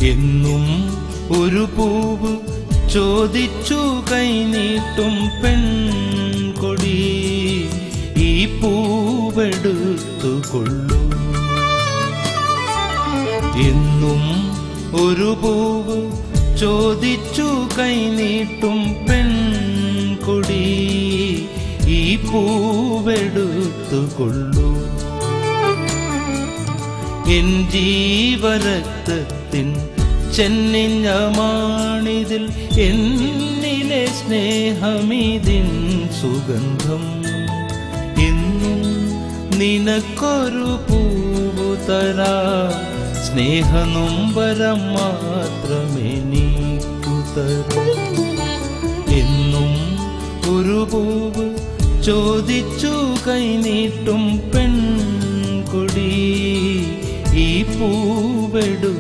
എന്നും ഒരു പൂവ് ചോദിച്ചു കൈനീട്ടും പെൺകൊടി, ഈ പൂവെടുത്തുകൊള്ളൂ. എന്നും ഒരു പൂവ് ചോദിച്ചു കൈനീട്ടും പെൺകൊടി, ഈ പൂവെടുത്തുകൊള്ളൂ. എൻ ജീവരക്തത്തിൻ ചെന്നിഞ്ഞമാണിതിൽ, എന്നിലെ സ്നേഹമിതിൻ സുഗന്ധം. എന്നും നിനക്കൊരു പൂവു തരാ, സ്നേഹനൊമ്പരം മാത്രമെനിക്കു തരൂ. എന്നും ഒരു പൂവ് ചോദിച്ചു കൈനീട്ടും പെൺകൊടി, ഈ പൂവെടു